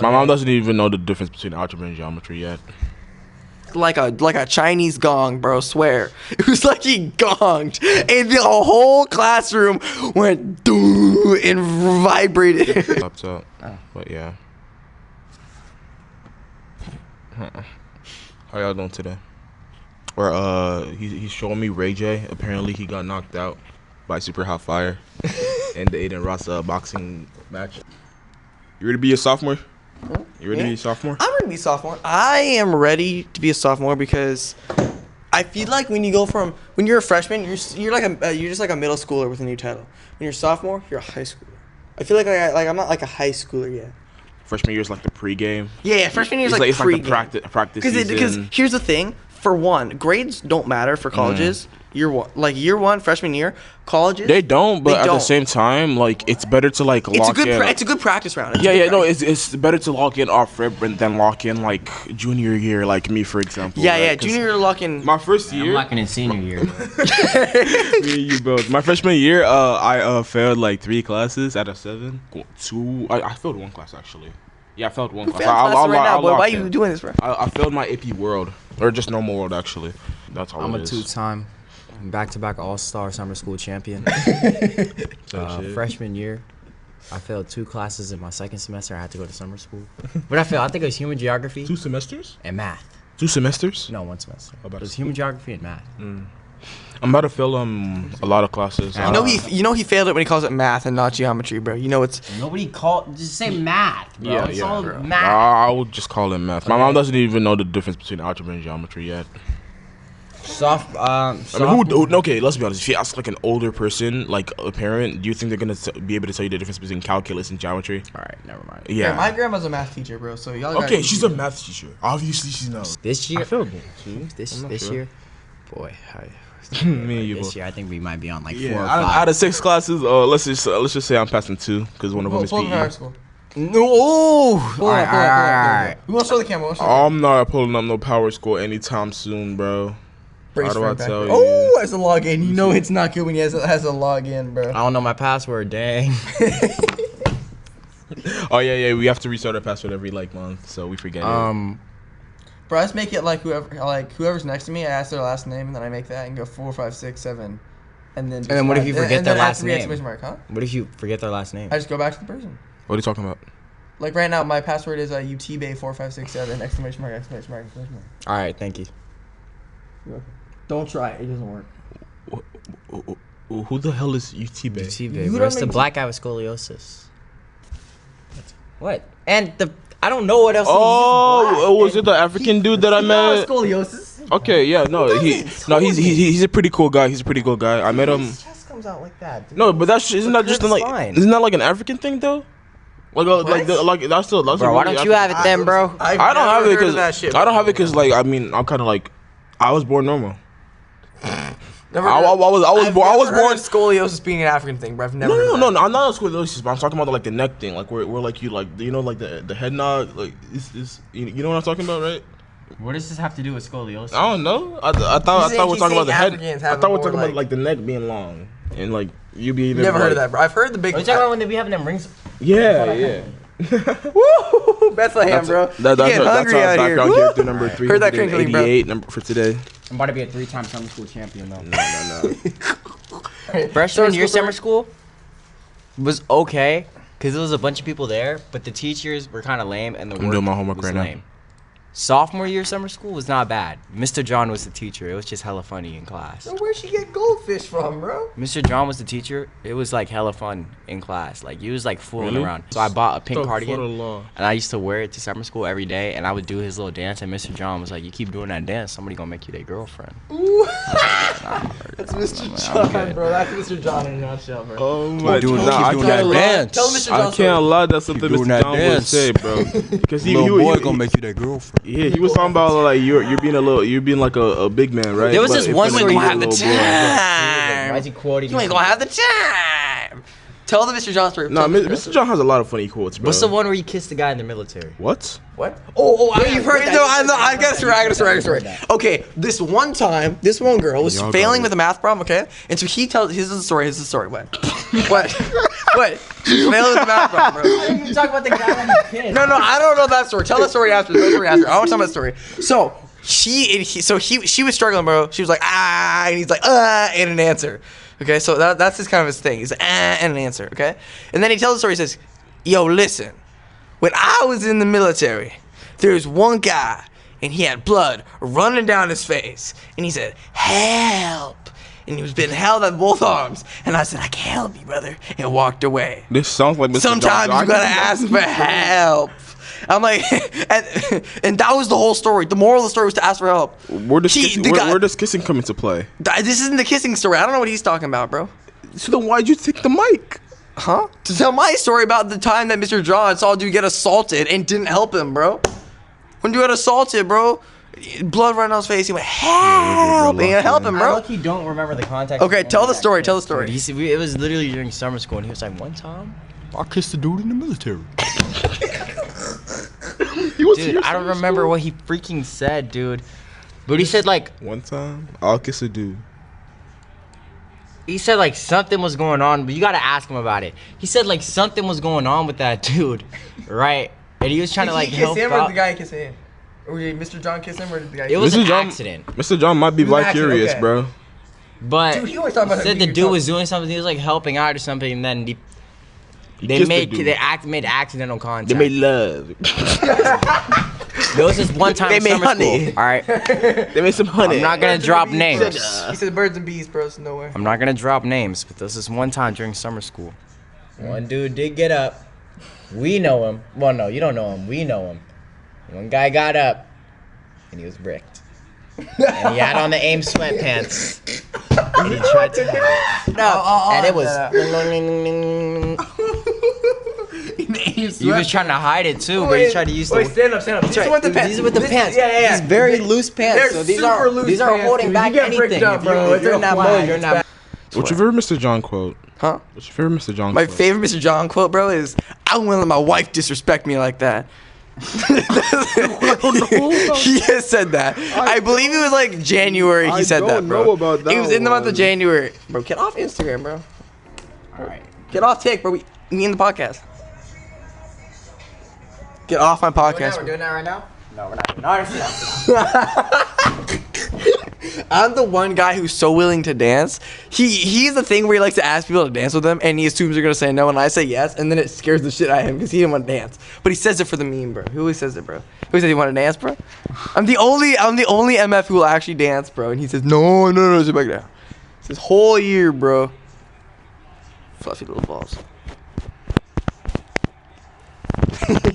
My mom doesn't even know the difference between algebra and geometry yet. Like a Chinese gong, bro. Swear, it was like he gonged, and the whole classroom went doo and vibrated. Laptop, but yeah. How y'all doing today? Or he's showing me Ray J. Apparently he got knocked out by Super Hot Fire in the Aiden Ross boxing match. You ready to be a sophomore? You ready to be a sophomore? I'm ready to be a sophomore. I am ready to be a sophomore because I feel like when you're a freshman, you're just like a middle schooler with a new title. When you're a sophomore, you're a high schooler. I feel like I'm not like a high schooler yet. Freshman year is like the pregame. Yeah, freshman year is like pregame. Like the practice season. Because here's the thing. For one, grades don't matter for colleges. Year one, freshman year, colleges. They don't, but at the same time, like it's better to like lock in. It's a good practice round. It's better to lock in off rip than lock in like junior year, like me for example. Yeah, right? Junior year lock in. My first year. I'm locking in senior year. Me and you both. My freshman year, I failed like 3 classes out of 7. 2. I failed 1 class actually. Yeah, I failed 1 class. Why are you doing this, bro? I failed my AP World, or just normal World actually. That's all. I'm a 2-time, back-to-back All-Star summer school champion. Freshman year, I failed 2 classes in my second semester. I had to go to summer school, but I failed. I think it was human geography. 2 semesters? And math. 2 semesters? No, 1 semester. It was human geography and math. I'm about to fail a lot of classes. You know he failed it when he calls it math and not geometry, bro. You know it's just say math, bro. Yeah, it's yeah. all Bro. math. I would just call it math. My mom doesn't even know the difference between algebra and geometry yet. Okay, let's be honest. If you ask like an older person, like a parent, do you think they're gonna be able to tell you the difference between calculus and geometry? All right, never mind. Yeah. my grandma's a math teacher, bro. So y'all. Okay, she's a math teacher. Obviously, she knows. This year, I failed it. This year, boy. Me and you this both. year, I think we might be on like 4 or 5. Out of 6 classes, let's just say I'm passing 2 because one of them is PE. No. All right. We want to show the camera. I'm not pulling up no power score anytime soon, bro. How do I tell you? Oh, as a login. You know it's not good when he has a login, bro. I don't know my password. Dang. Oh yeah. We have to restart our password every month, so we forget it. Bro, let's make it whoever's next to me. I ask their last name, and then I make that and go 4, 5, 6, 7, and then. What if you forget their last name? Exclamation mark, huh? What if you forget their last name? I just go back to the person. What are you talking about? Like right now, my password is UTBay 4, 5, 6, 7 exclamation mark. All right, thank you. Don't try it. It doesn't work. Who the hell is UTBay? UTBay, bro. It's the black guy with scoliosis. What? And I don't know what else. Was it the African dude that I met? Scoliosis. Okay, yeah, he's a pretty cool guy. He's a pretty cool guy. I met him. His chest comes out like that. Dude. No, but isn't that like an African thing though? That's still. Bro, why don't you have it then, bro? I don't have it because I'm kind of like I was born normal. I was born scoliosis being an African thing, bro. I've never. No. I'm not scoliosis, but I'm talking about the neck thing, where the head nod, you know what I'm talking about, right? What does this have to do with scoliosis? I don't know. I thought we're talking about the head. I thought we're talking about the neck being long and you be. Never heard of that, bro. I've heard the big. Are you talking about when they be having them rings? Yeah. Woo! Bethlehem, bro. That's our background character number 388 Heard that crinkling, bro. Number for today. I'm about to be a 3-time summer school champion, though. No. Freshman year summer school was okay because there was a bunch of people there, but the teachers were kind of lame and the work doing my homework was right lame. now. Sophomore year summer school was not bad. Mr. John was the teacher. It was just hella funny in class. So where'd she get goldfish from, bro? Mr. John was the teacher. It was hella fun in class. He was fooling around. So I bought a pink cardigan and I used to wear it to summer school every day and I would do his little dance and Mr. John was like, "You keep doing that dance, somebody gonna make you their girlfriend." Ooh. That's Mr. John, bro. That's Mr. John in a nutshell, bro. Oh my God. I can't dance. Tell Mr. John. I can't lie. That's something Mr. John would say, bro. Because he gonna make you their girlfriend. Yeah, he was talking about you're being like a big man, right? There was this one where you have the time. Why is he quoting? You ain't gonna have the time. Tell the Mr. John story. No, Mr. John has a lot of funny quotes, bro. What's the one where you kissed the guy in the military? What? You've heard that. I got a story. Okay, this one girl was failing with a math problem, okay? And so he tells, here's the story, What? What? Failed his math problem, bro. You talk about the guy that he kissed. No, I don't know that story. Tell the story after. I want to talk about the story. So she was struggling, bro. She was like, and he's like, and an answer. Okay, so that's his kind of his thing. He's like, and an answer. Okay, and then he tells the story. He says, yo, listen, when I was in the military, there was one guy, and he had blood running down his face, and he said, help. And he was being held at both arms. And I said, I can't help you, brother. And walked away. This sounds like Mr. Sometimes you gotta ask for help. I'm like, and that was the whole story. The moral of the story was to ask for help. Where does kissing come into play? This isn't the kissing story. I don't know what he's talking about, bro. So then why'd you take the mic? Huh? To tell my story about the time that Mr. John saw a dude get assaulted and didn't help him, bro. When dude got assaulted, bro, blood running down his face, he went, help! And help him, bro. I lucky don't remember the context. Okay, tell the story. Tell the story. It was literally during summer school, and he was like, one time, I kissed a dude in the military. Dude, I don't remember what he freaking said, dude. But he said, like... One time, I'll kiss a dude. He said, like, something was going on, but you gotta ask him about it. He said, like, something was going on with that dude, right? And he was trying to, like, help him out. Or did the guy kiss him? Or did Mr. John kiss him, or did the guy It was Mr. an John, accident. Mr. John might be vicarious, okay. bro. But Dude, he always talk about said that the dude was doing something. He was, like, helping out or something, and then they made accidental contact. They made love. There was this one time They in made summer honey. school. All right, They made some honey. I'm not gonna drop names. He said birds and bees, bro. So no way. I'm not gonna drop names, but there was this one time during summer school. One dude did get up. We know him. Well, no, you don't know him. We know him. One guy got up, and he was bricked. And he had on the AIM sweatpants. And he tried to and it was. He was trying to hide it too, but he tried to use the. Wait, stand up. These are with the pants. These are with the pants. Yeah. These very loose pants. They're So these super aren't loose these aren't pants, holding dude. back You get bricked anything. up, bro. If you're in that mode, you're not. What's your favorite Mr. John quote? Huh? What's your favorite Mr. John My quote? favorite Mr. John quote, bro, is I wouldn't let my wife disrespect me like that. He has said that. I believe it was like January he said that, bro. I don't know about that It was in the month of one. January. Bro, get off Instagram, bro. Alright. Get off Tik, bro. Me in the podcast. Get off my podcast. We're doing that right now? No, we're not. I'm the one guy who's so willing to dance. He's the thing where he likes to ask people to dance with him, and he assumes they're gonna say no, and I say yes, and then it scares the shit out of him because he didn't want to dance. But he says it for the meme, bro. Who always says it, bro? Who always says he want to dance, bro? I'm the only MF who will actually dance, bro. And he says no, sit back down. It's his whole year, bro. Fluffy little balls.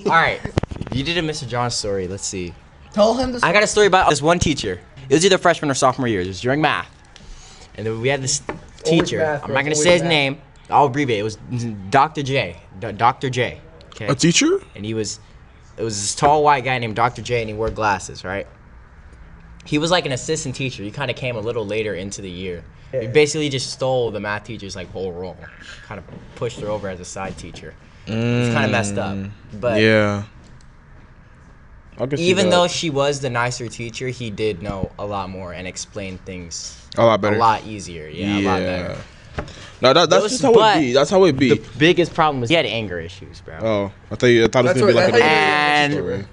Alright. You did a Mr. John story. Let's see. Tell him this. I got a story about this one teacher. It was either freshman or sophomore year. It was during math. And then we had this teacher. math, I'm bro. not going to Always say his math. name. I'll abbreviate. It was Dr. J. Dr. J. Okay. A teacher? And it was this tall white guy named Dr. J, and he wore glasses, right? He was like an assistant teacher. He kind of came a little later into the year. He basically just stole the math teacher's like whole role. Kind of pushed her over as a side teacher. It's kind of messed up. But Yeah. I can see even that. though she was the nicer teacher, he did know a lot more and explain things A lot better. a lot easier. Yeah, a lot better. No, that's Those- just how but it be. That's how it be. The biggest problem was he had anger issues, bro. Oh, I thought it was gonna be like a And story.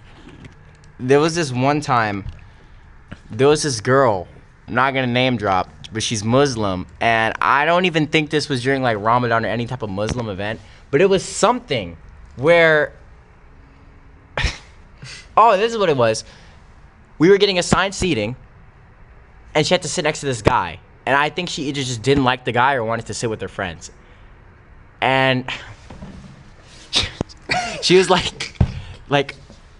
there was this one time, there was this girl, I'm not gonna name drop, but she's Muslim, and I don't even think this was during like Ramadan or any type of Muslim event, but it was something where, oh, this is what it was. We were getting assigned seating, and she had to sit next to this guy, and I think she either just didn't like the guy or wanted to sit with her friends, and she was like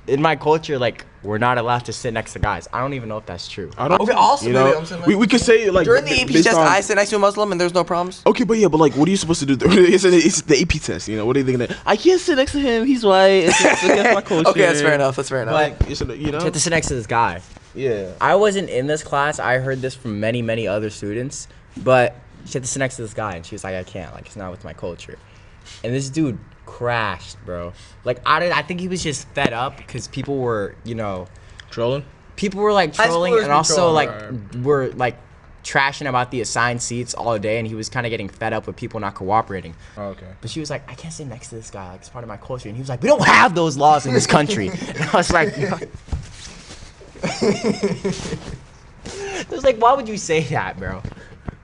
in my culture, like, we're not allowed to sit next to guys. I don't even know if that's true. I don't. Okay, also, you wait, know, I'm saying, like, we could say like During the AP based test, on- I sit next to a Muslim and there's no problems. Okay, but like, what are you supposed to do? It's the AP test, you know. What are you thinking? I can't sit next to him. He's white. It's against my culture. Okay, that's fair enough. But You know. she had to sit next to this guy. Yeah. I wasn't in this class. I heard this from many, many other students. But she had to sit next to this guy, and she was like, I can't. Like, it's not with my culture. And this dude crashed, bro. Like, I think he was just fed up because people were, you know, Trolling. people were like High trolling schoolers and be also trolling. like were like trashing about the assigned seats all day, and he was kind of getting fed up with people not cooperating. Oh, okay. But she was like, I can't sit next to this guy. Like, it's part of my culture. And he was like, we don't have those laws in this country. And I was like, it was like, why would you say that, bro?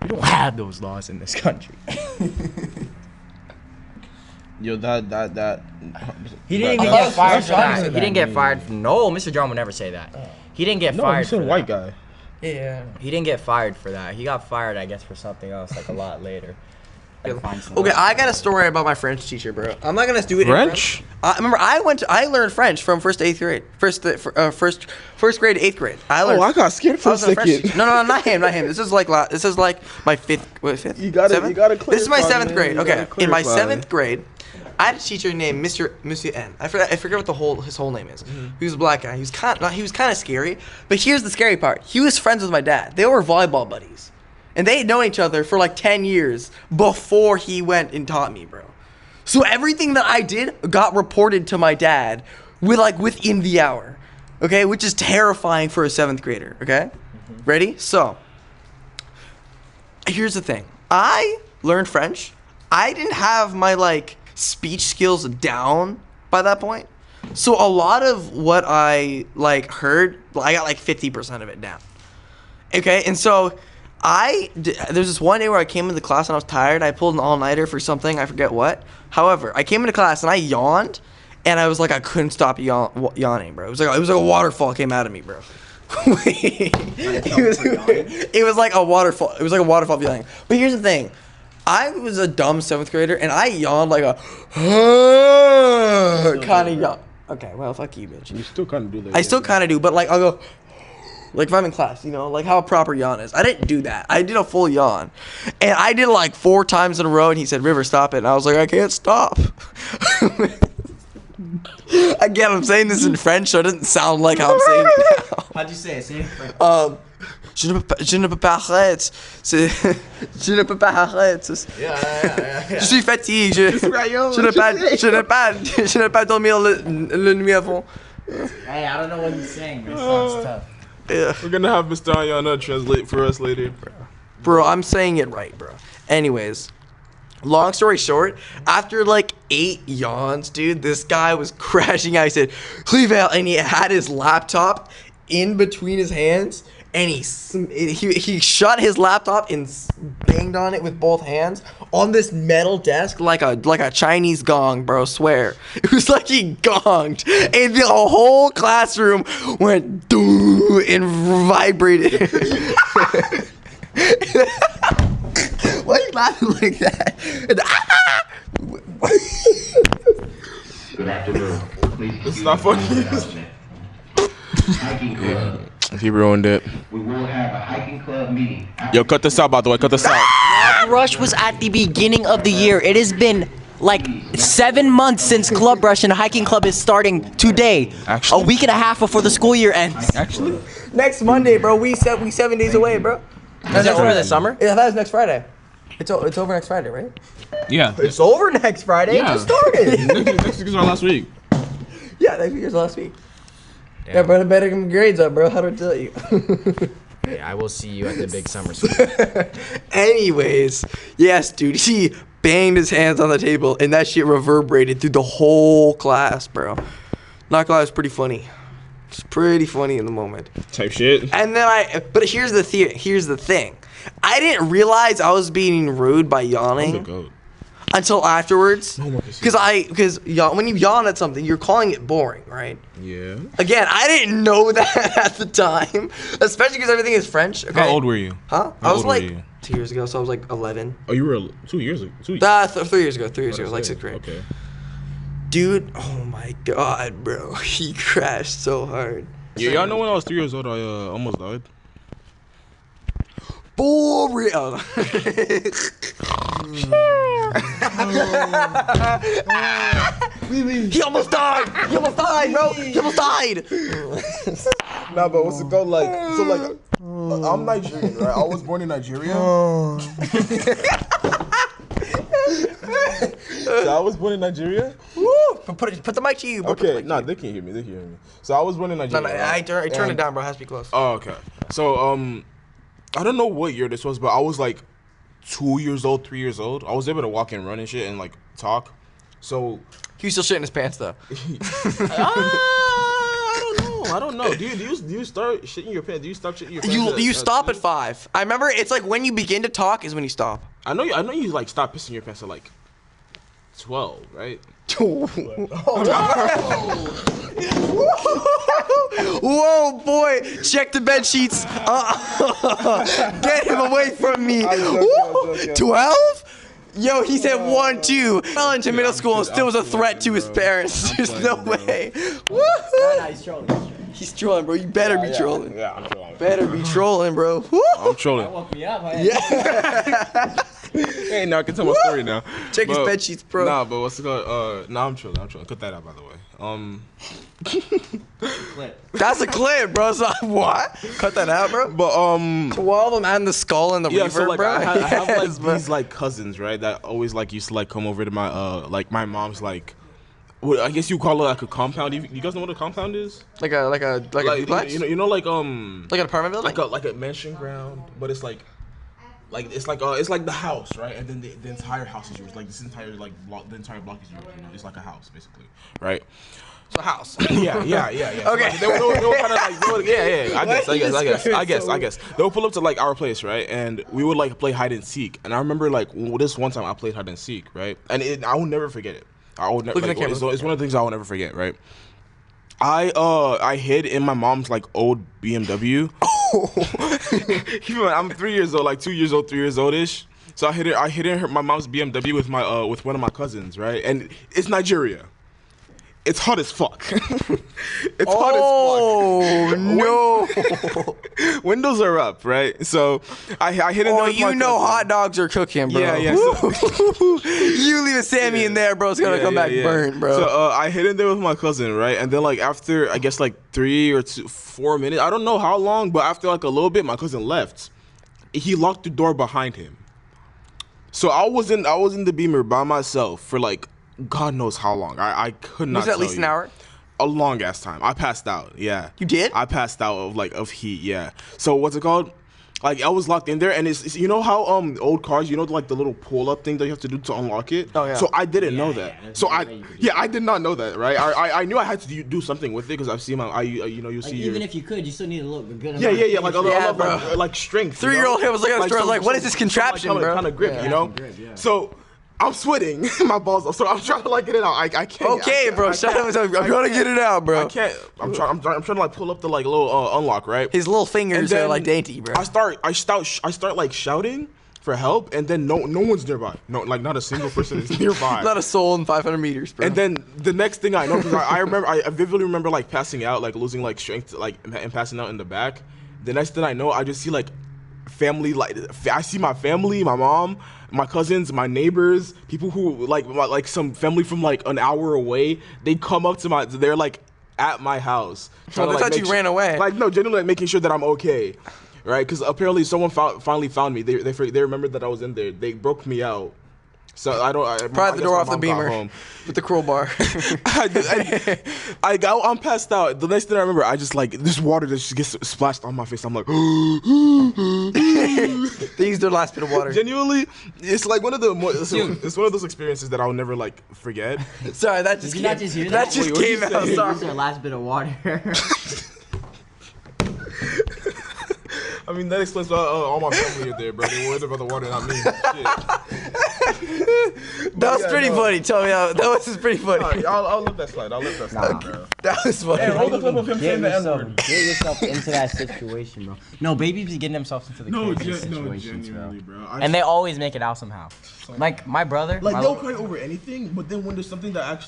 We don't have those laws in this country. Yo, that. He didn't even get fired for that. He didn't get fired. No, Mr. John would never say that. He didn't get fired. No, he said for white that. guy. Yeah. He didn't get fired for that. He got fired, I guess, for something else, like a lot later. Okay, I got a story about my French teacher, bro. I'm not gonna do it French? in French. Remember, I learned French from first to 8th grade. First grade to 8th grade. I got scared for a second. No, not him. This is like my fifth. You gotta clarify. This is my 7th grade. Okay, in my clarify. 7th grade, I had a teacher named Monsieur N. I forget what his whole name is. He was a black guy. He was kind of scary. But here's the scary part. He was friends with my dad. They were volleyball buddies. And they had known each other for like 10 years before he went and taught me, bro. So everything that I did got reported to my dad within the hour. Okay? Which is terrifying for a 7th grader. Okay? Ready? So, here's the thing. I learned French. I didn't have my speech skills down by that point. So a lot of what I heard, I got 50% of it down. Okay? And so there's this one day where I came into class and I was tired. I pulled an all-nighter for something. I forget what. However, I came into class and I yawned, and I was like, I couldn't stop yawning, bro. It was like a waterfall came out of me, bro. It was like a waterfall. It was like a waterfall yawning. But here's the thing. I was a dumb 7th grader, and I yawned like a kind of yawn. Okay, well, fuck you, bitch. You still kind of do that. I still kind of do, but I'll go. Like if I'm in class, how a proper yawn is. I didn't do that. I did a full yawn. And I did it 4 times in a row, and he said, River, stop it. And I was like, I can't stop. Again, I'm saying this in French, so it doesn't sound like how I'm saying it now. How'd you say it? Say it in French. Je ne peux pas arrêter. Je ne peux pas arrêter. Yeah. Je suis fatigué. Je n'ai pas dormi le nuit avant. Hey, I don't know what he's saying, but it sounds tough. Yeah. We're gonna have Mr. Ayana translate for us later. Bro, I'm saying it right, bro. Anyways, long story short, after 8 yawns, dude, this guy was crashing out. He said, Clevel, and he had his laptop in between his hands, and he shut his laptop and banged on it with both hands on this metal desk like a Chinese gong, bro. Swear, it was like he gonged, and the whole classroom went doo and vibrated. Why are you laughing like that? Good afternoon. Please It's not funny. Hiking club. He ruined it. We will have a hiking club meeting. Yo, cut this out, by the way. Cut this out. Club Rush was at the beginning of the year. It has been 7 months since Club Rush, and hiking club is starting today. Actually? A week and a half before the school year ends. Actually? Next Monday, bro. We 7 days away, bro. Is it over the summer? Yeah, that was next Friday. It's over next Friday, right? Yeah. It's over next Friday. Yeah. It just started. Next week is our last week. Yeah, next week is last week. Yeah, bro, better get my grades up, bro. How do I tell you? Hey, I will see you at the big summer school. Anyways, yes, dude. He banged his hands on the table, and that shit reverberated through the whole class, bro. Not gonna lie, it was pretty funny. It's pretty funny in the moment. Type shit. And then but here's the thing. I didn't realize I was being rude by I'm the yawning goat. until afterwards. No more Because when you yawn at something, you're calling it boring, right? Yeah. Again, I didn't know that at the time, especially because everything is French. Okay? How old were you? Huh? How I was old were like you? 2 years ago, so I was like 11. Oh, you were 2 years ago. 3 years ago. 3 years ago, like 6th grade. Okay. Dude, oh my god, bro, he crashed so hard. Yeah, y'all know when I was 3 years old, I almost died. For real. He almost died. He almost died, bro. He almost died. Nah, but what's it called? I'm Nigerian, right? I was born in Nigeria. So I was born in Nigeria. Woo! Put the mic to you. Bro. Okay, nah, they can't hear me. They can hear me. So I was born in Nigeria. No, I turned it down, bro. It has to be close. Oh, okay. So I don't know what year this was, but I was like 2 years old, 3 years old. I was able to walk and run and shit and like talk. So He was still shitting his pants though. I don't know. Do you start shitting your pants? Do you stop shitting your pants? You stop at 5. I remember it's like when you begin to talk is when you stop. I know you like stop pissing your pants at like 12, right? Whoa, boy! Check the bed sheets. Get him away from me. 12? Yo, he said 1, 2. Fell into middle school and still was a threat to his parents. There's no way. Nah, he's trolling. He's trolling, bro. You better be trolling. Yeah, I'm trolling. Better be trolling, bro. I'm trolling. Woke me up. Yeah. Hey, now I can tell my story now. Check his bed sheets, bro. Nah, but what's it called? Nah, I'm trolling. Cut that out, by the way. That's a clip, bro. So what? Cut that out, bro. But 12 of them and the skull and the yeah, reverb, so like bro. I have like Yes, bro. these like cousins, right? That always like used to like come over to my like my mom's like, what I guess you call it like a compound. You guys know what a compound is? Like a duplex? You know like Like an apartment building? like a mansion ground, but it's like it's like the house, right? And then the entire house is yours. Like this entire like block, the entire block is yours. You know, it's like a house basically, right? It's a house. Yeah. Okay. So, like, they were kind of like, yeah. I guess. They would pull up to like our place, right? And we would like play hide and seek. And I remember like this one time I played hide and seek, right? And I will never forget it. I will never. Look at the camera. It's one of the things I will never forget, right? I hid in my mom's like old BMW. I'm 3 years old, like 2 years old, 3 years old-ish. So I hid in my mom's BMW with my with one of my cousins, right? And it's Nigeria. It's hot as fuck. It's hot as fuck. Oh no! Windows are up, right? So I hit in there with my cousin. Hot dogs are cooking, bro. Yeah. So, You leave a Sammy in there, bro. It's gonna come back burnt, bro. So I hit in there with my cousin, right? And then like after I guess like 3 or 4 minutes, I don't know how long, but after like a little bit, my cousin left. He locked the door behind him. So I was in the Beamer by myself for like God knows how long. I could not. Was it at least an hour? A long ass time. I passed out. Yeah. You did? I passed out of heat. Yeah. So what's it called? Like I was locked in there, and it's you know how old cars, you know, like the little pull up thing that you have to do to unlock it. Oh yeah. So I didn't know that. Yeah, So I did not know that, right? I knew I had to do something with it because I've seen my you know you Like, see even if you could, you still need to look good. yeah like a Yeah, little bro. like strength. 3-year-old him was looking at the store, some- like, what is some- this contraption, some, like, bro? Kind of grip, Yeah. you know. Grip, yeah. So I'm sweating my balls, so I'm trying to like get it out. I can't. Okay, bro. Shut up. I'm gonna get it out, bro. I can't. I'm trying to like pull up the like little unlock, right? His little fingers And then are like dainty, bro. I start like shouting for help, and then no one's nearby. No, like not a single person is nearby. Not a soul in 500 meters, bro. And then the next thing I know, because I vividly remember like passing out, like losing like strength, like and passing out in the back. The next thing I know, I just see like family, like I see my family, my mom, my cousins, my neighbors, people who like some family from like an hour away. They come up to they're like at my house. Oh, they thought you ran away. Like no, genuinely like, making sure that I'm okay, right? Because apparently someone finally found me. They remembered that I was in there. They broke me out. So Pry the door off the Beamer with the crowbar. I'm passed out. The next thing I remember, I just like this water that just gets splashed on my face. I'm like, They used their last bit of water. genuinely, it's like one of it's one of those experiences that I'll never like forget. Sorry, that just Did you came, not just hear that that? just Wait, what'd came you out. say? Sorry. Use their last bit of water. I mean, that explains why all my family are there, bro. They worried about the water, not me. Shit. That was yeah, pretty no. funny. Tell me how. That was just pretty funny. Alright, I'll let that slide. Bro. That was funny. Hey, roll the clip of him saying the yourself, N-word. get yourself into that situation, bro. No, babies be getting themselves into the craziest situations, genuinely, bro. bro. And they always make it out somehow. Like my brother. Like my they'll cry over anything, but then when there's something that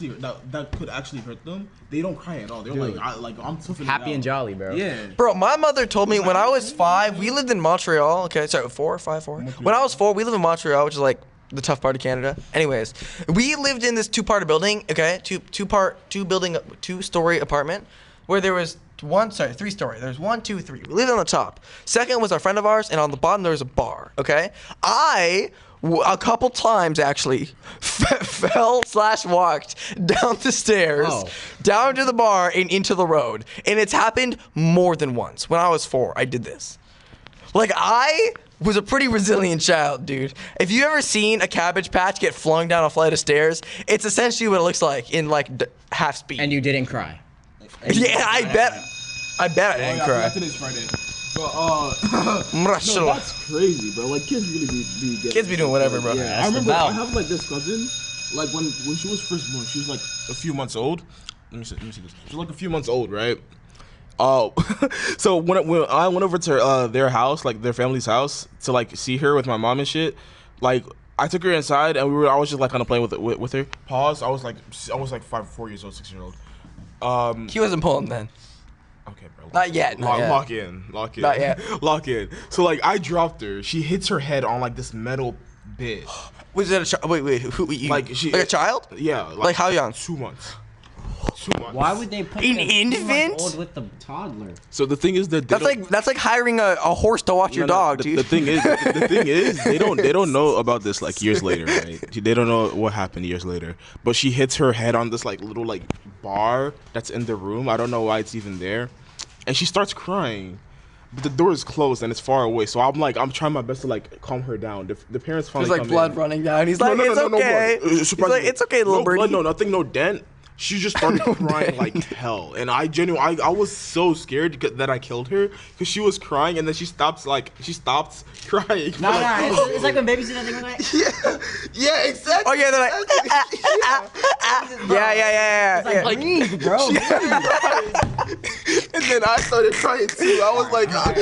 could actually hurt them, they don't cry at all. They're like I'm toughing it happy out. and jolly, bro. Yeah. Bro, my mother told me when I was 5, we lived in Montreal. Okay, sorry, 4. When I was 4, we lived in Montreal, which is like the tough part of Canada. Anyways, we lived in this two-part building. Okay, two-story apartment where there was 3-story. There's 1, 2, 3. We lived on the top. Second was a friend of ours, and on the bottom there was a bar. Okay, a couple times actually fell/walked down the stairs, down to the bar and into the road, and it's happened more than once. When I was 4, I did this. Like, I was a pretty resilient child, dude. If you ever seen a Cabbage Patch get flung down a flight of stairs, it's essentially what it looks like in like half speed. And you didn't cry. Yeah, I bet I didn't cry. Today's Friday. But no, that's crazy, bro. Like kids really be getting Kids be doing whatever, bro. Yeah, I remember I have like this cousin. Like when she was first born, she was like a few months old. Let me see this. She was like a few months old, right? Oh, so when I went over to their house, like their family's house, to like see her with my mom and shit, like I took her inside and I was just like kind of playing with her. Pause. I was like 4 years old, 6 years old. He wasn't pulling then. Okay, bro. Not yet. Lock in. Not yet. Lock in. So like I dropped her. She hits her head on like this metal bit. Was it a child? Wait. Who? Like a child? Yeah. Like how young? 2 months. 2 months. Why would they put An the infant? 2-month-old with the toddler? So the thing is that That's like hiring a horse to watch your dog, dude. The thing is they don't know about this like years later, right? They don't know what happened years later. But she hits her head on this like little like bar that's in the room. I don't know why it's even there, and she starts crying. But the door is closed and it's far away, so I'm trying my best to like calm her down. The parents finally There's like blood running down. He's like, it's okay. He's like, it's okay, little birdie. No blood, no nothing, no dent. She just started crying like hell, and I was so scared that I killed her because she was crying, and then she stops crying. It's like when babies do that thing like Yeah, exactly. Oh yeah, they're like, yeah. like breathe, bro. And then I started crying too. I was like, I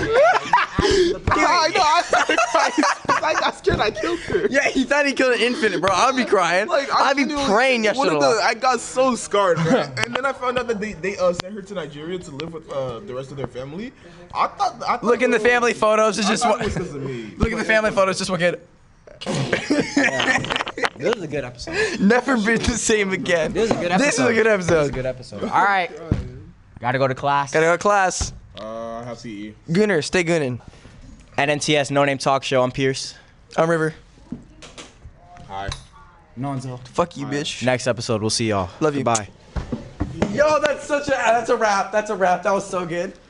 started crying because I got scared I killed her. Yeah, he thought he killed an infant, bro. I'd be crying. I'd be praying yesterday. I got so scarred, right? And then I found out that they sent her to Nigeria to live with the rest of their family. I thought Look in the family photos. It's just it was because of me. Look at the family photos. Just one kid. This was a good episode. Never been the same again. This was a good episode. This is a good This was episode. a good episode. All right. Gotta go to class. Gotta go to class. I have CE. Gunner, stay gunning. NNTS No Name Talk Show. I'm Pierce. I'm River. Hi. Nonzo. Fuck you, bitch. Next episode, we'll see y'all. Love you. Bye. Yo, that's a wrap. That was so good.